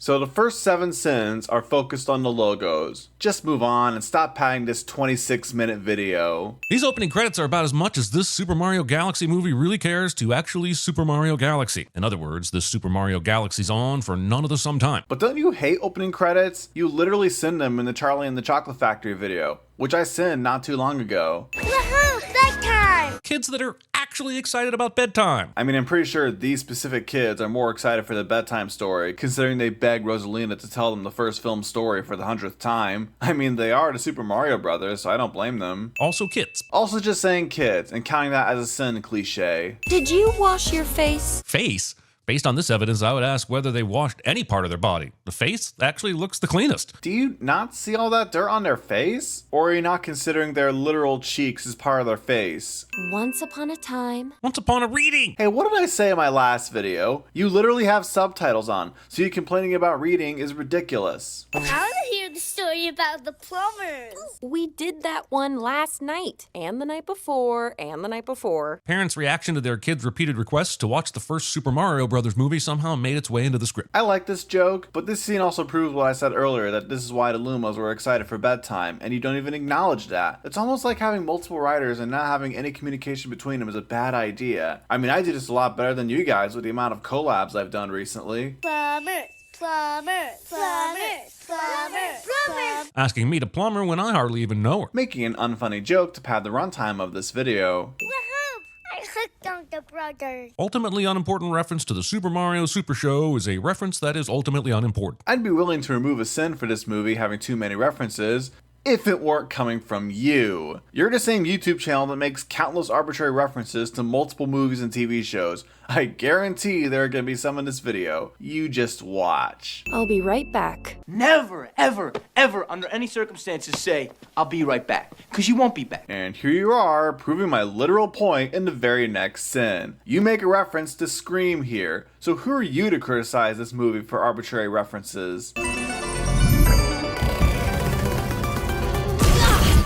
So the first 7 sins are focused on the logos. Just move on and stop padding this 26-minute video. These opening credits are about as much as this Super Mario Galaxy movie really cares to actually Super Mario Galaxy. In other words, this Super Mario Galaxy's on for none of the some time. But don't you hate opening credits? You literally sin them in the Charlie and the Chocolate Factory video, which I sinned not too long ago. Woohoo! Bedtime! Kids that are actually excited about Bedtime. I mean, I'm pretty sure these specific kids are more excited for the Bedtime story, considering they begged Rosalina to tell them the first film story for the 100th time. I mean, they are the Super Mario Brothers, so I don't blame them. Also kids. Also just saying kids, and counting that as a sin cliche. Did you wash your face? Face? Based on this evidence, I would ask whether they washed any part of their body. The face actually looks the cleanest. Do you not see all that dirt on their face? Or are you not considering their literal cheeks as part of their face? Once upon a time. Once upon a reading. Hey, what did I say in my last video? You literally have subtitles on, so you complaining about reading is ridiculous. I want to hear the story about the plumbers. We did that one last night, and the night before, and the night before. Parents' reaction to their kids' repeated requests to watch the first Super Mario Brothers movie somehow made its way into the script. I like this joke, but this scene also proves what I said earlier, that this is why the Lumas were excited for Bedtime, and you don't even acknowledge that. It's almost like having multiple writers and not having any communication between them is a bad idea. I mean, I do this a lot better than you guys with the amount of collabs I've done recently. Plumbers, plumbers, plumbers, plumbers, plumbers. Asking me to plumber when I hardly even know her. Making an unfunny joke to pad the runtime of this video. Woohoo! I hooked on the brothers. Ultimately unimportant reference to the Super Mario Super Show is a reference that is ultimately unimportant. I'd be willing to remove a sin for this movie having too many references, if it weren't coming from you. You're the same YouTube channel that makes countless arbitrary references to multiple movies and TV shows. I guarantee there are gonna be some in this video. You just watch. I'll be right back. Never, ever, ever, under any circumstances say, I'll be right back. Because you won't be back. And here you are, proving my literal point in the very next sin. You make a reference to Scream here, so who are you to criticize this movie for arbitrary references?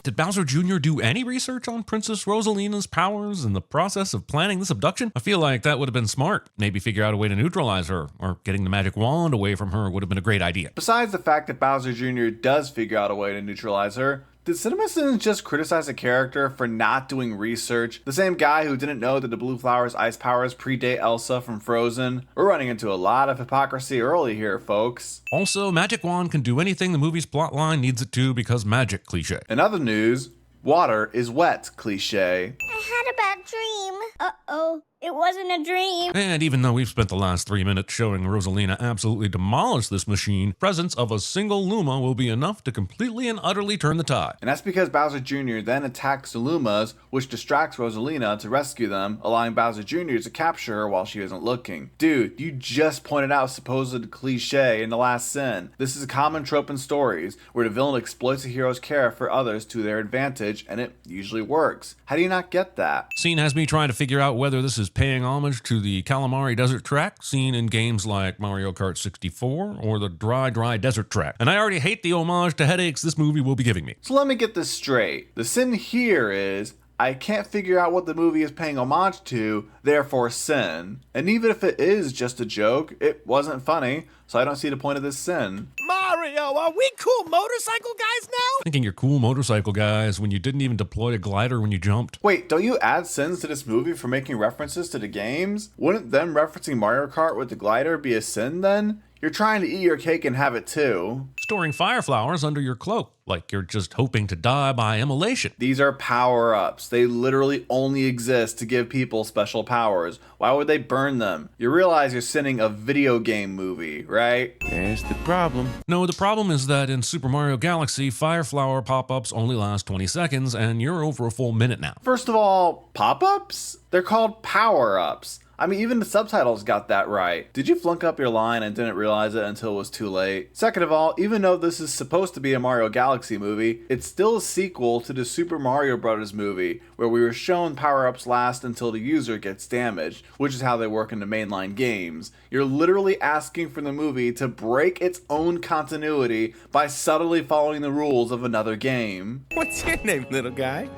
Did Bowser Jr. do any research on Princess Rosalina's powers in the process of planning this abduction? I feel like that would have been smart. Maybe figure out a way to neutralize her, or getting the magic wand away from her would have been a great idea. Besides the fact that Bowser Jr. does figure out a way to neutralize her, did CinemaSins just criticize a character for not doing research? The same guy who didn't know that the Blue Flower's ice powers predate Elsa from Frozen? We're running into a lot of hypocrisy early here, folks. Also, Magic Wand can do anything the movie's plotline needs it to because magic cliche. In other news, water is wet cliche. I had a bad dream. Uh-oh, it wasn't a dream. And even though we've spent the last 3 minutes showing Rosalina absolutely demolish this machine, presence of a single Luma will be enough to completely and utterly turn the tide. And that's because Bowser Jr. then attacks the Lumas, which distracts Rosalina to rescue them, allowing Bowser Jr. to capture her while she isn't looking. Dude, you just pointed out a supposed cliche in the last sin. This is a common trope in stories, where the villain exploits a hero's care for others to their advantage, and it usually works. How do you not get that? Scene has me trying to figure out whether this is paying homage to the Calamari Desert track seen in games like Mario Kart 64 or the Dry Desert track. And I already hate the homage to headaches this movie will be giving me. So let me get this straight. The sin here is, I can't figure out what the movie is paying homage to, therefore sin. And even if it is just a joke, it wasn't funny, so I don't see the point of this sin. Mario, are we cool motorcycle guys now? Thinking you're cool motorcycle guys when you didn't even deploy a glider when you jumped. Wait, don't you add sins to this movie for making references to the games? Wouldn't them referencing Mario Kart with the glider be a sin then? You're trying to eat your cake and have it too. Storing fire flowers under your cloak, like you're just hoping to die by immolation. These are power-ups. They literally only exist to give people special powers. Why would they burn them? You realize you're sinning a video game movie, right? There's the problem. No, the problem is that in Super Mario Galaxy, fire flower pop-ups only last 20 seconds, and you're over a full minute now. First of all, pop-ups? They're called power-ups. I mean, even the subtitles got that right. Did you flunk up your line and didn't realize it until it was too late? Second of all, even though this is supposed to be a Mario Galaxy movie, it's still a sequel to the Super Mario Bros. Movie, where we were shown power-ups last until the user gets damaged, which is how they work in the mainline games. You're literally asking for the movie to break its own continuity by subtly following the rules of another game. What's your name, little guy?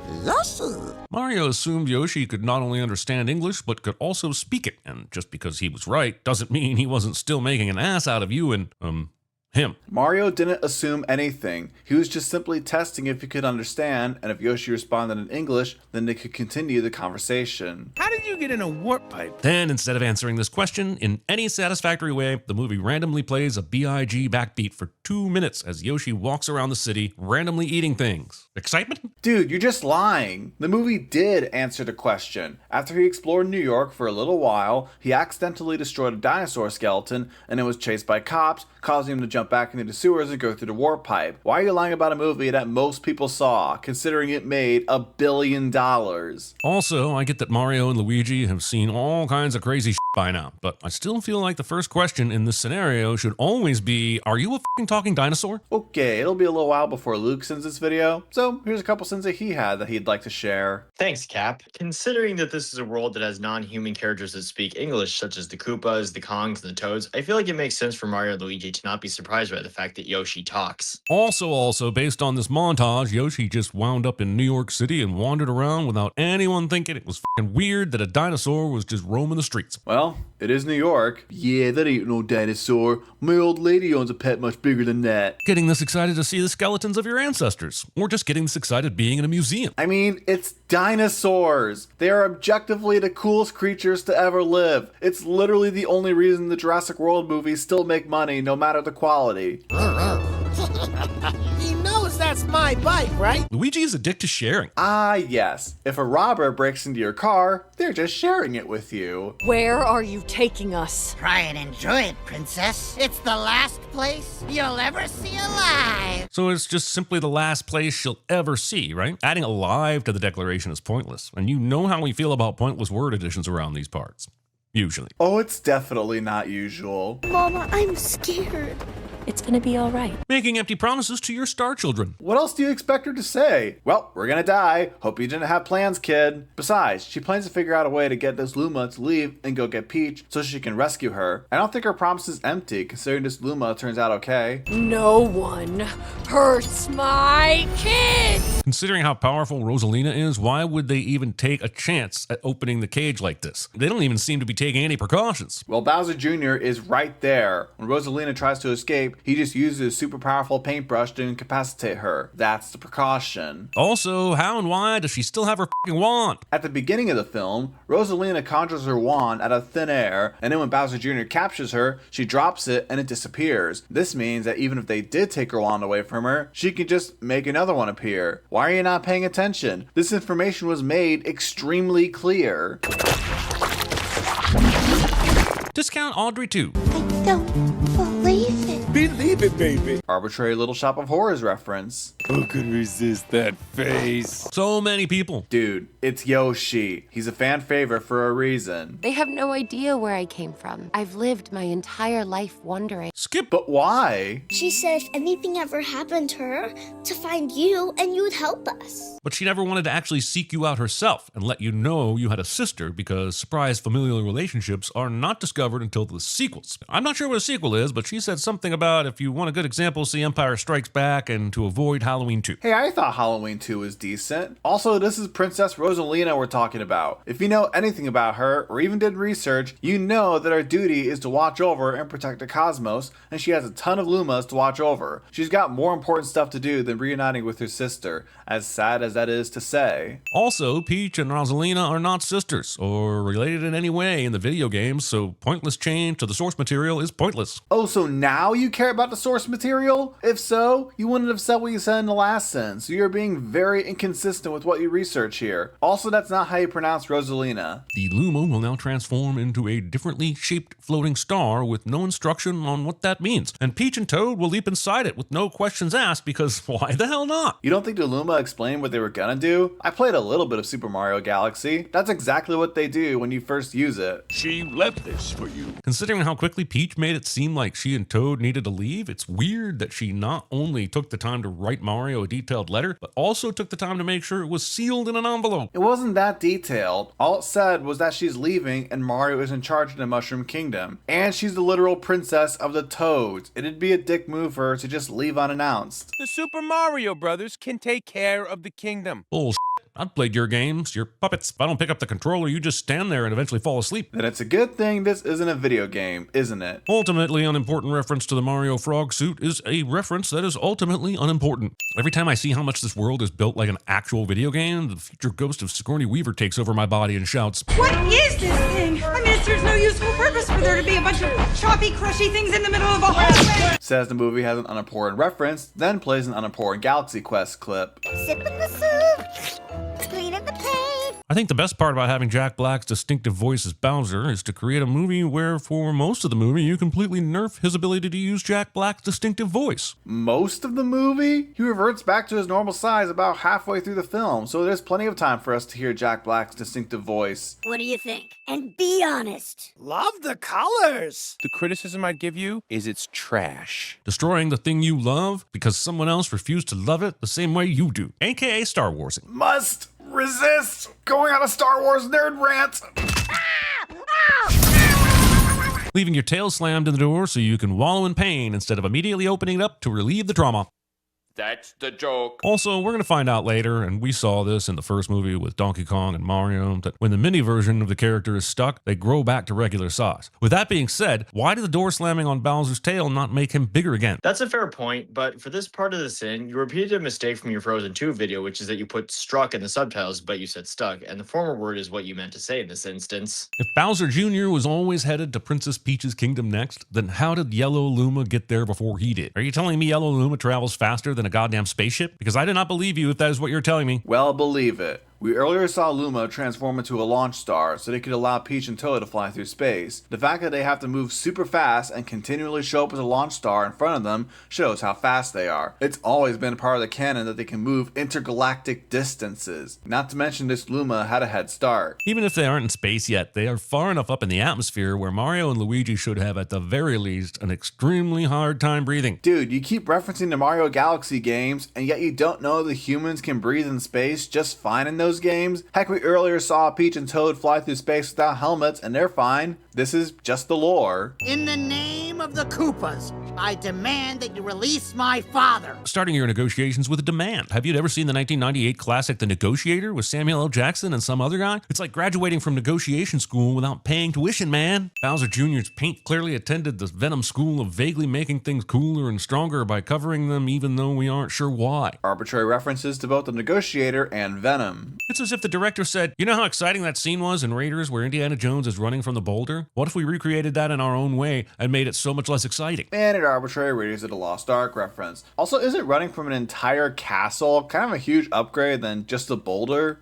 Mario assumed Yoshi could not only understand English, but could also speak speak it. And just because he was right doesn't mean he wasn't still making an ass out of you and, him. Mario didn't assume anything. He was just simply testing if he could understand, and if Yoshi responded in English, then they could continue the conversation. How did you get in a warp pipe? Then, instead of answering this question in any satisfactory way, the movie randomly plays a B.I.G. backbeat for 2 minutes as Yoshi walks around the city, randomly eating things. Excitement? Dude, you're just lying. The movie did answer the question. After he explored New York for a little while, he accidentally destroyed a dinosaur skeleton, and it was chased by cops, causing him to jump back into the sewers and go through the warp pipe. Why are you lying about a movie that most people saw, considering it made $1 billion? Also, I get that Mario and Luigi have seen all kinds of crazy shit by now, but I still feel like the first question in this scenario should always be, are you a fucking talking dinosaur? Okay, it'll be a little while before Luke sends this video, so here's a couple sins that he had that he'd like to share. Thanks, Cap. Considering that this is a world that has non-human characters that speak English, such as the Koopas, the Kongs, and the Toads, I feel like it makes sense for Mario and Luigi to not be surprised by the fact that Yoshi talks. Also, based on this montage, Yoshi just wound up in New York City and wandered around without anyone thinking it was fucking weird that a dinosaur was just roaming the streets. Well, it is New York. Yeah, that ain't no dinosaur. My old lady owns a pet much bigger than that. Getting this excited to see the skeletons of your ancestors, or just getting this excited being in a museum. I mean, it's dinosaurs. They are objectively the coolest creatures to ever live. It's literally the only reason the Jurassic World movies still make money, no matter the quality. He knows that's my bike, right? Luigi is addicted to sharing. Ah, yes. If a robber breaks into your car, they're just sharing it with you. Where are you taking us? Try and enjoy it, princess. It's the last place you'll ever see alive. So it's just simply the last place she'll ever see, right? Adding alive to the declaration is pointless, and you know how we feel about pointless word additions around these parts. Usually. Oh, it's definitely not usual. Mama, I'm scared. It's gonna be all right. Making empty promises to your star children. What else do you expect her to say? Well, we're gonna die. Hope you didn't have plans, kid. Besides, she plans to figure out a way to get this Luma to leave and go get Peach so she can rescue her. I don't think her promise is empty, considering this Luma turns out okay. No one hurts my kid! Considering how powerful Rosalina is, why would they even take a chance at opening the cage like this? They don't even seem to be taking any precautions. Well, Bowser Jr. is right there. When Rosalina tries to escape, he just uses his super powerful paintbrush to incapacitate her. That's the precaution. Also, how and why does she still have her fucking wand? At the beginning of the film, Rosalina conjures her wand out of thin air, and then when Bowser Jr. captures her, she drops it and it disappears. This means that even if they did take her wand away from her, she can just make another one appear. Why are you not paying attention? This information was made extremely clear. Discount Audrey 2. I don't believe it. Believe it, baby. Arbitrary Little Shop of Horrors reference. Who could resist that face? So many people. Dude, it's Yoshi. He's a fan favorite for a reason. They have no idea where I came from. I've lived my entire life wondering. Skip. But why? She said if anything ever happened to her, to find you and you would help us. But she never wanted to actually seek you out herself and let you know you had a sister because surprise familial relationships are not discovered until the sequels. I'm not sure what a sequel is, but she said something about if you want a good example, see Empire Strikes Back and to avoid Halloween 2. Hey, I thought Halloween 2 was decent. Also, this is Princess Rosalina we're talking about. If you know anything about her, or even did research, you know that her duty is to watch over and protect the cosmos, and she has a ton of Lumas to watch over. She's got more important stuff to do than reuniting with her sister, as sad as that is to say. Also, Peach and Rosalina are not sisters, or related in any way in the video games, so pointless change to the source material is pointless. Oh, so now you care about the source material? If so, you wouldn't have said what you said in the last sentence, so you're being very inconsistent with what you research here. Also, that's not how you pronounce Rosalina. The Luma will now transform into a differently shaped floating star with no instruction on what that means, and Peach and Toad will leap inside it with no questions asked because why the hell not? You don't think the Luma explained what they were gonna do? I played a little bit of Super Mario Galaxy. That's exactly what they do when you first use it. She left this for you. Considering how quickly Peach made it seem like she and Toad needed to leave, it's weird that she not only took the time to write Mario a detailed letter, but also took the time to make sure it was sealed in an envelope. It wasn't that detailed. All it said was that she's leaving and Mario is in charge of the Mushroom Kingdom. And she's the literal princess of the Toads. It'd be a dick move for her to just leave unannounced. The Super Mario Brothers can take care of the kingdom. Bullshit. I've played your games, your puppets. If I don't pick up the controller, you just stand there and eventually fall asleep. Then it's a good thing this isn't a video game, isn't it? Ultimately unimportant reference to the Mario Frog suit is a reference that is ultimately unimportant. Every time I see how much this world is built like an actual video game, the future ghost of Sigourney Weaver takes over my body and shouts, "What is this thing? I mean, it serves no useful purpose for there to be a bunch of choppy, crushy things in the middle of a hallway." Says the movie has an unimportant reference, then plays an unimportant Galaxy Quest clip. Sipping the soup, cleaning the paint. I think the best part about having Jack Black's distinctive voice as Bowser is to create a movie where, for most of the movie, you completely nerf his ability to use Jack Black's distinctive voice. Most of the movie? He reverts back to his normal size about halfway through the film, so there's plenty of time for us to hear Jack Black's distinctive voice. What do you think? And be honest. Love the colors. The criticism I'd give you is it's trash. Destroying the thing you love because someone else refused to love it the same way you do, aka Star Warsing. Must resist going on a Star Wars nerd rant. Leaving your tail slammed in the door so you can wallow in pain instead of immediately opening it up to relieve the trauma. That's the joke. Also, we're going to find out later, and we saw this in the first movie with Donkey Kong and Mario, that when the mini version of the character is stuck, they grow back to regular size. With that being said, why did the door slamming on Bowser's tail not make him bigger again? That's a fair point, but for this part of the sin, you repeated a mistake from your Frozen 2 video, which is that you put struck in the subtitles, but you said stuck, and the former word is what you meant to say in this instance. If Bowser Jr. was always headed to Princess Peach's kingdom next, then how did Yellow Luma get there before he did? Are you telling me Yellow Luma travels faster than a goddamn spaceship? Because I do not believe you if that is what you're telling me. Well, believe it. We earlier saw Luma transform into a launch star so they could allow Peach and Toad to fly through space. The fact that they have to move super fast and continually show up as a launch star in front of them shows how fast they are. It's always been part of the canon that they can move intergalactic distances. Not to mention this Luma had a head start. Even if they aren't in space yet, they are far enough up in the atmosphere where Mario and Luigi should have at the very least an extremely hard time breathing. Dude, you keep referencing the Mario Galaxy games and yet you don't know the humans can breathe in space just fine in those games? Heck, we earlier saw Peach and Toad fly through space without helmets and they're fine. This is just the lore. In the name of the Koopas, I demand that you release my father. Starting your negotiations with a demand. Have you ever seen the 1998 classic The Negotiator with Samuel L. Jackson and some other guy? It's like graduating from negotiation school without paying tuition, man. Bowser Jr.'s paint clearly attended the Venom school of vaguely making things cooler and stronger by covering them even though we aren't sure why. Arbitrary references to both The Negotiator and Venom. It's as if the director said, you know how exciting that scene was in Raiders where Indiana Jones is running from the boulder? What if we recreated that in our own way and made it so much less exciting? And an arbitrary Raiders of the Lost Ark reference. Also, isn't running from an entire castle kind of a huge upgrade than just a boulder?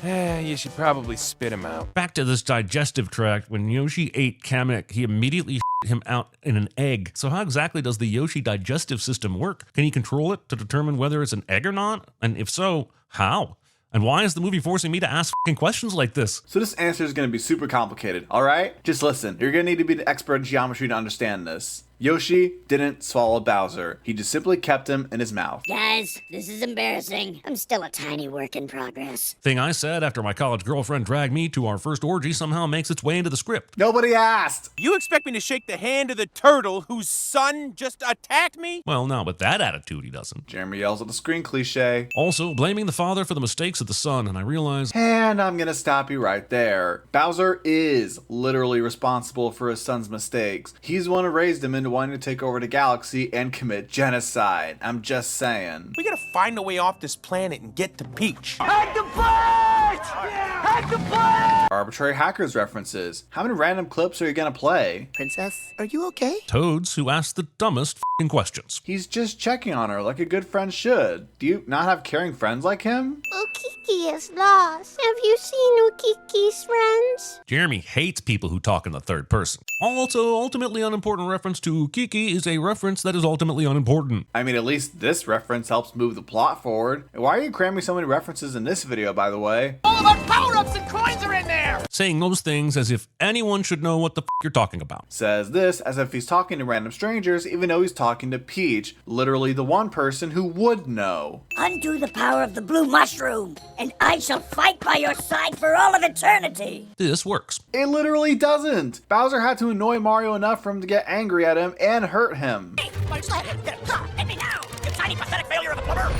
You should probably spit him out. Back to this digestive tract. When Yoshi ate Kamek, he immediately him out in an egg. So how exactly does the Yoshi digestive system work? Can he control it to determine whether it's an egg or not? And if so, how? And why is the movie forcing me to ask questions like this? So this answer is going to be super complicated, alright? Just listen, you're going to need to be an expert in geometry to understand this. Yoshi didn't swallow Bowser. He just simply kept him in his mouth. Guys, this is embarrassing. I'm still a tiny work in progress. Thing I said after my college girlfriend dragged me to our first orgy somehow makes its way into the script. Nobody asked! You expect me to shake the hand of the turtle whose son just attacked me? Well, not with that attitude, he doesn't. Jeremy yells at the screen cliche. Also, blaming the father for the mistakes of the son, and I realize... And I'm gonna stop you right there. Bowser is literally responsible for his son's mistakes. He's the one who raised him into wanting to take over the galaxy and commit genocide. I'm just saying. We gotta find a way off this planet and get to Peach. Hack the planet! Hack the planet! Arbitrary hackers references. How many random clips are you gonna play? Princess, are you okay? Toads who ask the dumbest questions. He's just checking on her like a good friend should. Do you not have caring friends like him? Ukiki is lost. Have you seen Ukiki's friends? Jeremy hates people who talk in the third person. Also, ultimately unimportant reference to Ukiki is a reference that is ultimately unimportant. I mean, at least this reference helps move the plot forward. And why are you cramming so many references in this video, by the way? All of our power-ups and coins are in there! Saying those things as if anyone should know what the you're talking about. Says this as if he's talking to random strangers, even though he's talking to Peach, literally the one person who would know. Undo the power of the blue mushroom, and I shall fight by your side for all of eternity. This works. It literally doesn't. Bowser had to annoy Mario enough for him to get angry at him and hurt him. Hey, my sled, get me now, you tiny pathetic failure of a plumber!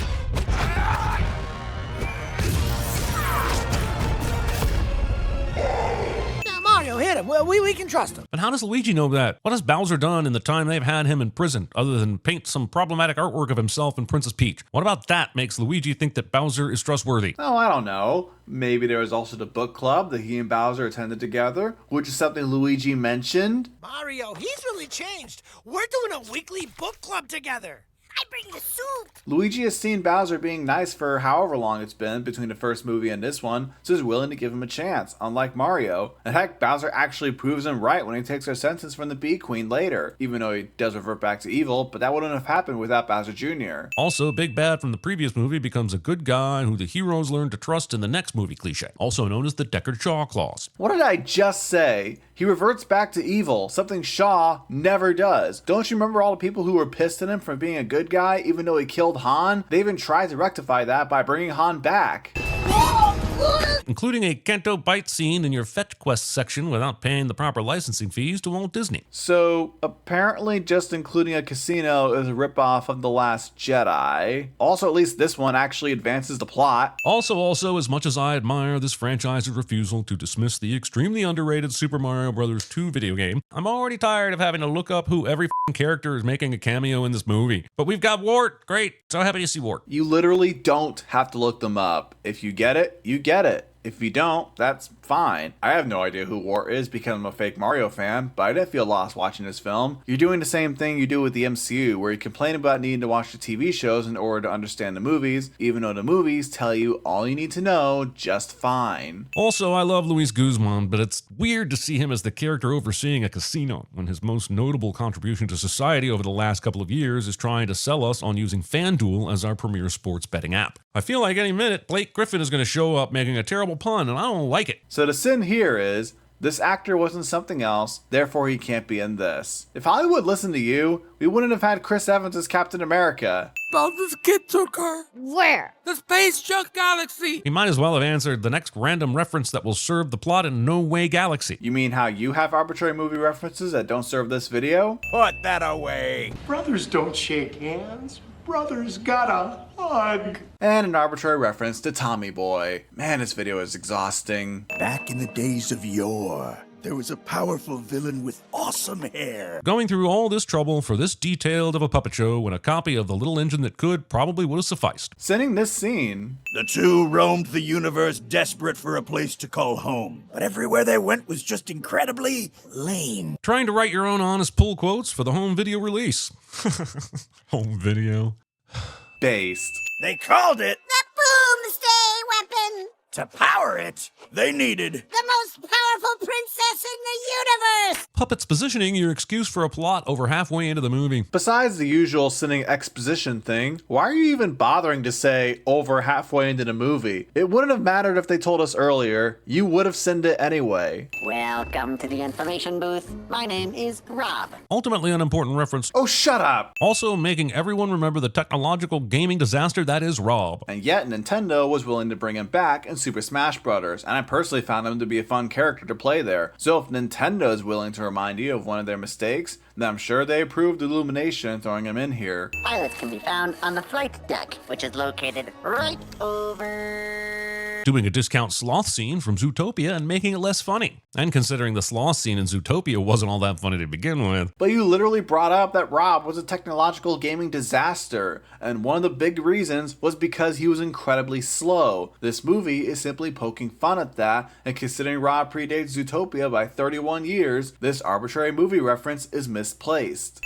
we can trust him. But how does Luigi know that? What has Bowser done in the time they've had him in prison, other than paint some problematic artwork of himself and Princess Peach? What about that makes Luigi think that Bowser is trustworthy? Oh, I don't know. Maybe there was also the book club that he and Bowser attended together, which is something Luigi mentioned. Mario, he's really changed. We're doing a weekly book club together. I bring the soup. Luigi has seen Bowser being nice for however long it's been between the first movie and this one, so is willing to give him a chance, unlike Mario. And heck, Bowser actually proves him right when he takes her sentence from the Bee Queen later, even though he does revert back to evil, but that wouldn't have happened without Bowser Jr. Also, Big Bad from the previous movie becomes a good guy who the heroes learn to trust in the next movie cliche, also known as the Deckard Shaw clause. What did I just say? He reverts back to evil, something Shaw never does. Don't you remember all the people who were pissed at him for being a good guy even though he killed Han? They even tried to rectify that by bringing Han back. Including a Kanto bite scene in your Fetch Quest section without paying the proper licensing fees to Walt Disney. So, apparently just including a casino is a ripoff of The Last Jedi. Also, at least this one actually advances the plot. Also, as much as I admire this franchise's refusal to dismiss the extremely underrated Super Mario Bros. 2 video game, I'm already tired of having to look up who every character is making a cameo in this movie. But we've got Wart. Great. So happy to see Wart. You literally don't have to look them up. If you get it, you get it. If you don't, that's fine. I have no idea who Wart is because I'm a fake Mario fan, but I didn't feel lost watching this film. You're doing the same thing you do with the MCU, where you complain about needing to watch the TV shows in order to understand the movies, even though the movies tell you all you need to know just fine. Also, I love Luis Guzman, but it's weird to see him as the character overseeing a casino, when his most notable contribution to society over the last couple of years is trying to sell us on using FanDuel as our premier sports betting app. I feel like any minute Blake Griffin is going to show up making a terrible pun, and I don't like it. So the sin here is, this actor wasn't something else, therefore he can't be in this. If Hollywood listened to you, we wouldn't have had Chris Evans as Captain America. Bowser's kid took her. Where? The Space Junk Galaxy. He might as well have answered the next random reference that will serve the plot in no way galaxy. You mean how you have arbitrary movie references that don't serve this video? Put that away. Brothers don't shake hands. Brothers gotta hug. And an arbitrary reference to Tommy Boy. Man, this video is exhausting. Back in the days of yore, there was a powerful villain with awesome hair. Going through all this trouble for this detailed of a puppet show when a copy of The Little Engine That Could probably would have sufficed. Sending this scene. The two roamed the universe desperate for a place to call home, but everywhere they went was just incredibly lame. Trying to write your own honest pull quotes for the home video release. Home video. Based. They called it The Boomsday Weapon. To power it, they needed The most powerful princess in the universe. Puppets positioning your excuse for a plot over halfway into the movie. Besides the usual sending exposition thing, why are you even bothering to say over halfway into the movie? It wouldn't have mattered if they told us earlier. You would have sent it anyway. Welcome to the information booth. My name is Rob. Ultimately unimportant reference. Oh, shut up! Also making everyone remember the technological gaming disaster that is Rob. And yet Nintendo was willing to bring him back in Super Smash Bros. And I personally found him to be a fun character to play there. So if Nintendo is willing to remind you of one of their mistakes, then I'm sure they approved Illumination throwing him in here. Pilots can be found on the flight deck, which is located right over... Doing a discount sloth scene from Zootopia and making it less funny. And considering the sloth scene in Zootopia wasn't all that funny to begin with. But you literally brought up that Rob was a technological gaming disaster, and one of the big reasons was because he was incredibly slow. This movie is simply poking fun at that, and considering Rob predates Zootopia by 31 years, this arbitrary movie reference is misplaced.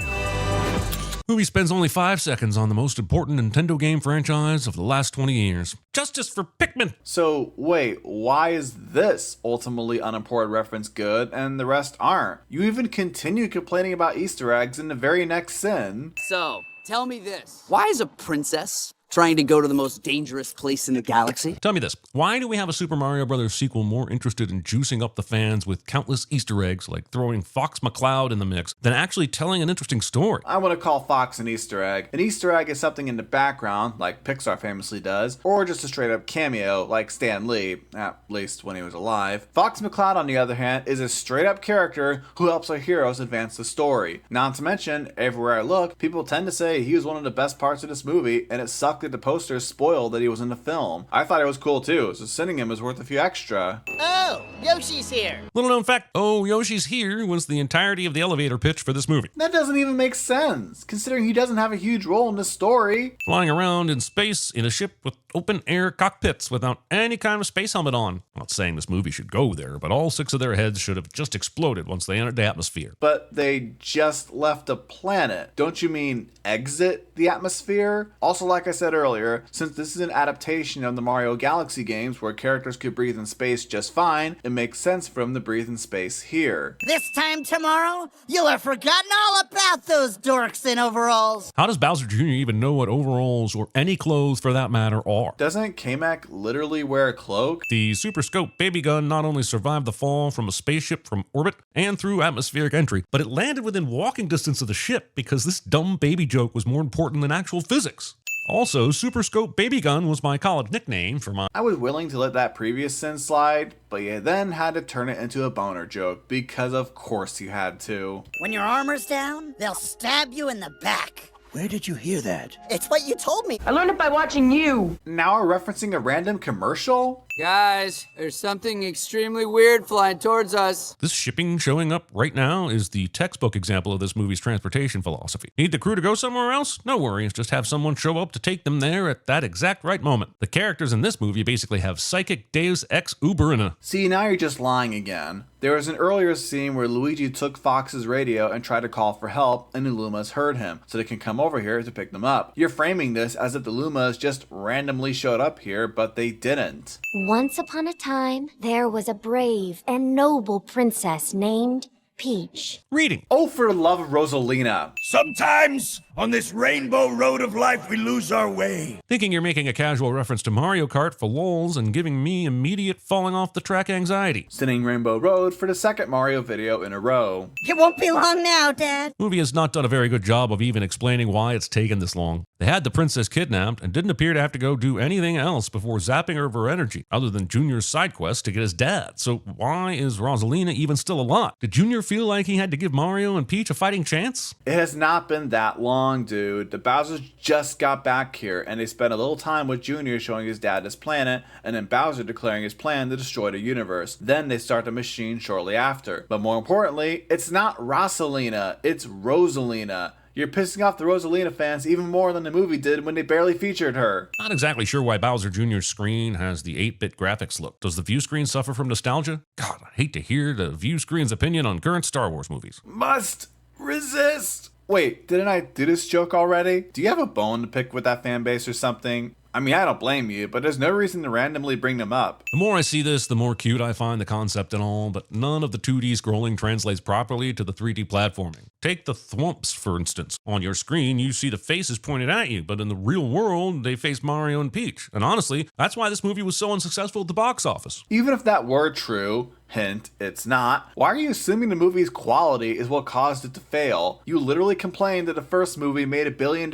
Movie spends only 5 seconds on the most important Nintendo game franchise of the last 20 years. Justice for Pikmin! So, wait, why is this ultimately unimportant reference good and the rest aren't? You even continue complaining about Easter eggs in the very next sin. So, tell me this. Why is a princess trying to go to the most dangerous place in the galaxy? Tell me this. Why do we have a Super Mario Bros. Sequel more interested in juicing up the fans with countless Easter eggs, like throwing Fox McCloud in the mix, than actually telling an interesting story? I want to call Fox an Easter egg. An Easter egg is something in the background, like Pixar famously does, or just a straight up cameo, like Stan Lee, at least when he was alive. Fox McCloud, on the other hand, is a straight up character who helps our heroes advance the story. Not to mention, everywhere I look, people tend to say he was one of the best parts of this movie, and it sucks that the posters spoiled that he was in the film. I thought it was cool too, so sending him is worth a few extra. Oh, Yoshi's here. Little known fact, "Oh, Yoshi's here" was the entirety of the elevator pitch for this movie. That doesn't even make sense, considering he doesn't have a huge role in the story. Flying around in space in a ship with open-air cockpits without any kind of space helmet on. I'm not saying this movie should go there, but all 6 of their heads should have just exploded once they entered the atmosphere. But they just left a planet. Don't you mean exit the atmosphere? Also, like I said earlier, since this is an adaptation of the Mario Galaxy games where characters could breathe in space just fine, it makes sense for them to breathe in space here. This time tomorrow, you'll have forgotten all about those dorks in overalls. How does Bowser Jr. even know what overalls, or any clothes for that matter, are? Doesn't Kamek literally wear a cloak? The Super Scope baby gun not only survived the fall from a spaceship from orbit and through atmospheric entry, but it landed within walking distance of the ship because this dumb baby joke was more important than actual physics. Also, Super Scope Baby Gun was my college nickname for my... I was willing to let that previous sin slide, but you then had to turn it into a boner joke, because of course you had to. When your armor's down, they'll stab you in the back. Where did you hear that? It's what you told me. I learned it by watching you. Now we're referencing a random commercial? Guys, there's something extremely weird flying towards us. This shipping showing up right now is the textbook example of this movie's transportation philosophy. Need the crew to go somewhere else? No worries, just have someone show up to take them there at that exact right moment. The characters in this movie basically have psychic deus ex uberina. See, now you're just lying again. There was an earlier scene where Luigi took Fox's radio and tried to call for help, and the Lumas heard him, so they can come over here to pick them up. You're framing this as if the Lumas just randomly showed up here, but they didn't. Once upon a time, there was a brave and noble princess named Peach. Reading. Oh, for the love of Rosalina. Sometimes, on this rainbow road of life, we lose our way. Thinking you're making a casual reference to Mario Kart for lols and giving me immediate falling off the track anxiety. Sending Rainbow Road for the second Mario video in a row. It won't be long now, Dad. Movie has not done a very good job of even explaining why it's taken this long. They had the princess kidnapped and didn't appear to have to go do anything else before zapping her of her energy, other than Junior's side quest to get his dad. So why is Rosalina even still alive? Did Junior feel like he had to give Mario and Peach a fighting chance? It has not been that long, dude. The Bowsers just got back here, and they spent a little time with Junior showing his dad his planet, and then Bowser declaring his plan to destroy the universe. Then they start the machine shortly after. But more importantly, it's not Rosalina, it's Rosalina. You're pissing off the Rosalina fans even more than the movie did when they barely featured her. Not exactly sure why Bowser Jr.'s screen has the 8-bit graphics look. Does the view screen suffer from nostalgia? God, I hate to hear the view screen's opinion on current Star Wars movies. Must resist. Wait, didn't I do this joke already? Do you have a bone to pick with that fan base or something? I mean, I don't blame you, but there's no reason to randomly bring them up. The more I see this, the more cute I find the concept and all, but none of the 2D scrolling translates properly to the 3D platforming. Take the thwumps, for instance. On your screen, you see the faces pointed at you, but in the real world, they face Mario and Peach. And honestly, that's why this movie was so unsuccessful at the box office. Even if that were true, hint, it's not, why are you assuming the movie's quality is what caused it to fail? You literally complained that the first movie made $1 billion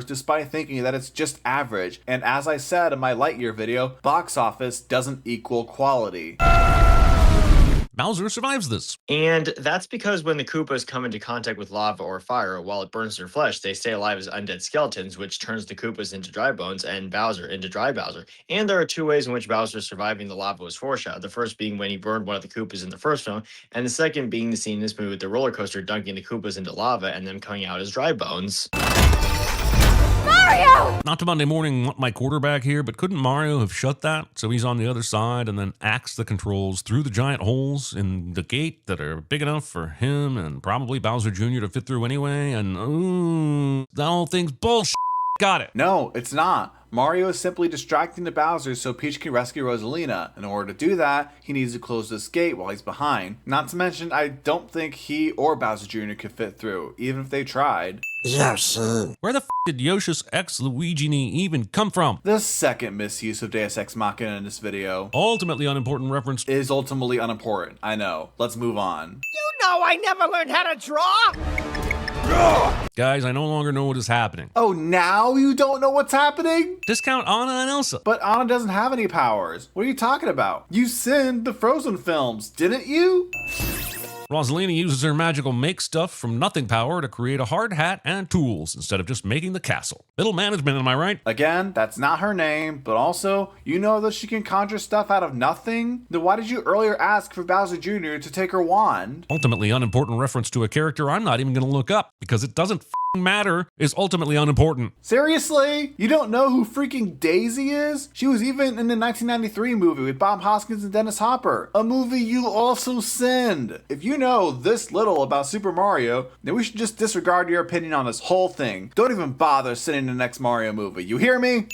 despite thinking that it's just average, and as I said in my Lightyear video, box office doesn't equal quality. Bowser survives this. And that's because when the Koopas come into contact with lava or fire, while it burns their flesh, they stay alive as undead skeletons, which turns the Koopas into dry bones and Bowser into dry Bowser. And there are 2 ways in which Bowser surviving the lava was foreshadowed. The first being when he burned one of the Koopas in the first film, and the second being the scene in this movie with the roller coaster dunking the Koopas into lava and them coming out as dry bones. Mario! Not to Monday morning want my quarterback here, but couldn't Mario have shut that so he's on the other side and then axed the controls through the giant holes in the gate that are big enough for him and probably Bowser Jr. to fit through anyway? And that whole thing's bullshit. Got it. No, it's not. Mario is simply distracting the Bowsers so Peach can rescue Rosalina. In order to do that, he needs to close this gate while he's behind. Not to mention, I don't think he or Bowser Jr. could fit through, even if they tried. Yoshi. Where the f did Yoshi's ex Luigi even come from? The second misuse of Deus Ex Machina in this video. Ultimately unimportant reference. Is ultimately unimportant. I know. Let's move on. You know I never learned how to draw! Guys, I no longer know what is happening. Oh, now you don't know what's happening? Discount Anna and Elsa. But Anna doesn't have any powers. What are you talking about? You sinned the Frozen films, didn't you? Rosalina uses her magical make stuff from nothing power to create a hard hat and tools instead of just making the castle. Middle management, am I right? Again, that's not her name, but also, you know that she can conjure stuff out of nothing? Then why did you earlier ask for Bowser Jr. to take her wand? Ultimately unimportant reference to a character I'm not even going to look up because it doesn't matter is ultimately unimportant. Seriously? You don't know who freaking Daisy is? She was even in the 1993 movie with Bob Hoskins and Dennis Hopper, a movie you also sinned. If you know this little about Super Mario, then we should just disregard your opinion on this whole thing. Don't even bother sending the next Mario movie, you hear me?